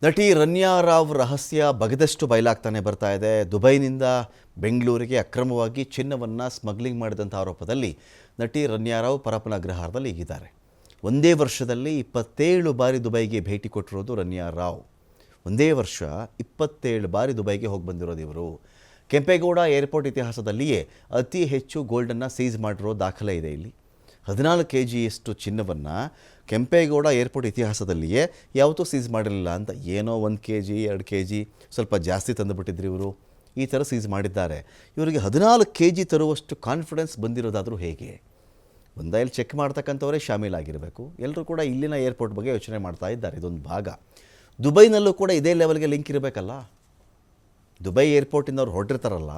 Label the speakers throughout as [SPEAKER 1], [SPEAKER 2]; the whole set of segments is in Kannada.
[SPEAKER 1] ನಟಿ ರನ್ಯಾ ರಾವ್ ರಹಸ್ಯ ಬಗೆದಷ್ಟು ಬಯಲಾಗ್ತಾನೆ ಬರ್ತಾ ಇದೆ. ದುಬೈನಿಂದ ಬೆಂಗಳೂರಿಗೆ ಅಕ್ರಮವಾಗಿ ಚಿನ್ನವನ್ನು ಸ್ಮಗ್ಲಿಂಗ್ ಮಾಡಿದಂಥ ಆರೋಪದಲ್ಲಿ ನಟಿ ರನ್ಯಾ ರಾವ್ ಪರಪ್ಪನ ಅಗ್ರಹಾರದಲ್ಲಿ ಈಗಿದ್ದಾರೆ. ಒಂದೇ ವರ್ಷದಲ್ಲಿ 27 ಬಾರಿ ದುಬೈಗೆ ಭೇಟಿ ಕೊಟ್ಟಿರೋದು ರನ್ಯಾ ರಾವ್. ಒಂದೇ ವರ್ಷ 27 ಬಾರಿ ದುಬೈಗೆ ಹೋಗಿ ಬಂದಿರೋದು ಇವರು. ಕೆಂಪೇಗೌಡ ಏರ್ಪೋರ್ಟ್ ಇತಿಹಾಸದಲ್ಲಿಯೇ ಅತಿ ಹೆಚ್ಚು ಗೋಲ್ಡನ್ನು ಸೀಸ್ ಮಾಡಿರೋ ದಾಖಲೆ ಇದೆ. ಇಲ್ಲಿ 14 kgಯಷ್ಟು ಚಿನ್ನವನ್ನು ಕೆಂಪೇಗೌಡ ಏರ್ಪೋರ್ಟ್ ಇತಿಹಾಸದಲ್ಲಿಯೇ ಯಾವತ್ತೂ ಸೀಸ್ ಮಾಡಿರಲಿಲ್ಲ ಅಂತ. ಏನೋ 1 kg 2 kg ಸ್ವಲ್ಪ ಜಾಸ್ತಿ ತಂದುಬಿಟ್ಟಿದ್ರು ಇವರು. ಈ ಥರ ಸೀಸ್ ಮಾಡಿದ್ದಾರೆ. ಇವರಿಗೆ 14 kg ತರುವಷ್ಟು ಕಾನ್ಫಿಡೆನ್ಸ್ ಬಂದಿರೋದಾದರೂ ಹೇಗೆ? ಒಂದಾಯಲ್ಲಿ ಚೆಕ್ ಮಾಡ್ತಕ್ಕಂಥವರೇ ಶಾಮೀಲಾಗಿರಬೇಕು. ಎಲ್ಲರೂ ಕೂಡ ಇಲ್ಲಿನ ಏರ್ಪೋರ್ಟ್ ಬಗ್ಗೆ ಯೋಚನೆ ಮಾಡ್ತಾ ಇದ್ದಾರೆ. ಇದೊಂದು ಭಾಗ. ದುಬೈನಲ್ಲೂ ಕೂಡ ಇದೇ ಲೆವೆಲ್ಗೆ ಲಿಂಕ್ ಇರಬೇಕಲ್ಲ. ದುಬೈ ಏರ್ಪೋರ್ಟಿಂದ ಅವ್ರು ಹೊರಟಿರ್ತಾರಲ್ಲ,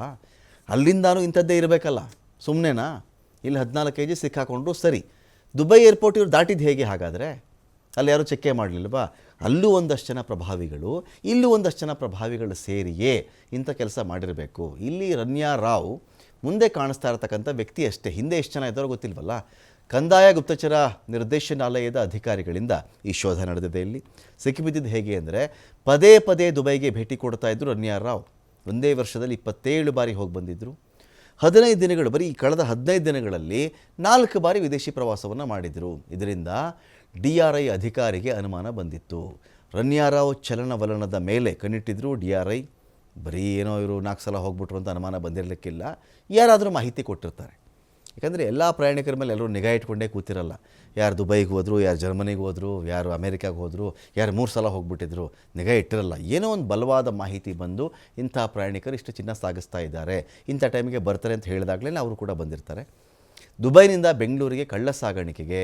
[SPEAKER 1] ಅಲ್ಲಿಂದಾನು ಇಂಥದ್ದೇ ಇರಬೇಕಲ್ಲ. ಸುಮ್ಮನೆನಾ? ಇಲ್ಲಿ 14 kg ಸಿಕ್ಕಾಕೊಂಡ್ರು ಸರಿ. ದುಬೈ ಏರ್ಪೋರ್ಟ್ ಇವ್ರು ದಾಟಿದ್ದು ಹೇಗೆ ಹಾಗಾದರೆ? ಅಲ್ಲಿ ಯಾರೂ ಚೆಕ್ಕೇ ಮಾಡಲಿಲ್ವಾ? ಅಲ್ಲೂ ಒಂದಷ್ಟು ಜನ ಪ್ರಭಾವಿಗಳು, ಇಲ್ಲೂ ಒಂದಷ್ಟು ಜನ ಪ್ರಭಾವಿಗಳು ಸೇರಿಯೇ ಇಂಥ ಕೆಲಸ ಮಾಡಿರಬೇಕು. ಇಲ್ಲಿ ರನ್ಯಾ ರಾವ್ ಮುಂದೆ ಕಾಣಿಸ್ತಾ ಇರತಕ್ಕಂಥ ವ್ಯಕ್ತಿ ಅಷ್ಟೇ. ಹಿಂದೆ ಎಷ್ಟು ಜನ ಇದ್ದಾರೋ ಗೊತ್ತಿಲ್ವಲ್ಲ. ಕಂದಾಯ ಗುಪ್ತಚರ ನಿರ್ದೇಶನಾಲಯದ ಅಧಿಕಾರಿಗಳಿಂದ ಈ ಶೋಧ ನಡೆದಿದೆ. ಇಲ್ಲಿ ಸಿಕ್ಕಿಬಿದ್ದಿದ್ದು ಹೇಗೆ ಅಂದರೆ, ಪದೇ ಪದೇ ದುಬೈಗೆ ಭೇಟಿ ಕೊಡ್ತಾ ಇದ್ದರು ರನ್ಯಾ ರಾವ್. ಒಂದೇ ವರ್ಷದಲ್ಲಿ 27 ಬಾರಿ ಹೋಗಿ ಬಂದಿದ್ದರು. 15 ದಿನಗಳು, ಬರೀ ಕಳೆದ 15 ದಿನಗಳಲ್ಲಿ 4 ಬಾರಿ ವಿದೇಶಿ ಪ್ರವಾಸವನ್ನು ಮಾಡಿದರು. ಇದರಿಂದ DRI ಅಧಿಕಾರಿಗೆ ಅನುಮಾನ ಬಂದಿತ್ತು. ರನ್ಯಾ ರಾವ್ ಚಲನವಲನದ ಮೇಲೆ ಕಣ್ಣಿಟ್ಟಿದ್ರು DRI. ಬರೀ ಏನೋ ಇವರು 4 ಸಲ ಹೋಗ್ಬಿಟ್ರು ಅಂತ ಅನುಮಾನ ಬಂದಿರಲಿಕ್ಕಿಲ್ಲ. ಯಾರಾದರೂ ಮಾಹಿತಿ ಕೊಟ್ಟಿರ್ತಾರೆ. ಯಾಕಂದರೆ ಎಲ್ಲ ಪ್ರಯಾಣಿಕರ ಮೇಲೆ ಎಲ್ಲರೂ ನಿಗಾ ಇಟ್ಕೊಂಡೇ ಕೂತಿರಲ್ಲ. ಯಾರು ದುಬೈಗೆ ಹೋದರು, ಯಾರು ಜರ್ಮನಿಗೆ ಹೋದರು, ಯಾರು ಅಮೇರಿಕಾಗೆ ಹೋದರು, ಯಾರು 3 ಸಲ ಹೋಗ್ಬಿಟ್ಟಿದ್ರು, ನಿಗಾ ಇಟ್ಟಿರಲ್ಲ. ಏನೋ ಒಂದು ಬಲವಾದ ಮಾಹಿತಿ ಬಂದು ಇಂಥ ಪ್ರಯಾಣಿಕರು ಇಷ್ಟು ಚಿನ್ನ ಸಾಗಿಸ್ತಾ ಇದ್ದಾರೆ, ಇಂಥ ಟೈಮಿಗೆ ಬರ್ತಾರೆ ಅಂತ ಹೇಳಿದಾಗಲೇ ಅವರು ಕೂಡ ಬಂದಿರ್ತಾರೆ. ದುಬೈನಿಂದ ಬೆಂಗಳೂರಿಗೆ ಕಳ್ಳ ಸಾಗಾಣಿಕೆಗೆ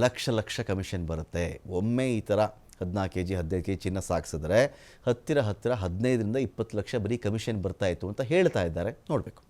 [SPEAKER 1] ಲಕ್ಷ ಕಮಿಷನ್ ಬರುತ್ತೆ. ಒಮ್ಮೆ ಈ ಥರ 14 kg 15 kg ಚಿನ್ನ ಸಾಗಿಸಿದ್ರೆ ಹತ್ತಿರ 15ರಿಂದ 20 ಲಕ್ಷ ಬರೀ ಕಮಿಷನ್ ಬರ್ತಾಯಿತ್ತು ಅಂತ ಹೇಳ್ತಾ ಇದ್ದಾರೆ. ನೋಡಬೇಕು.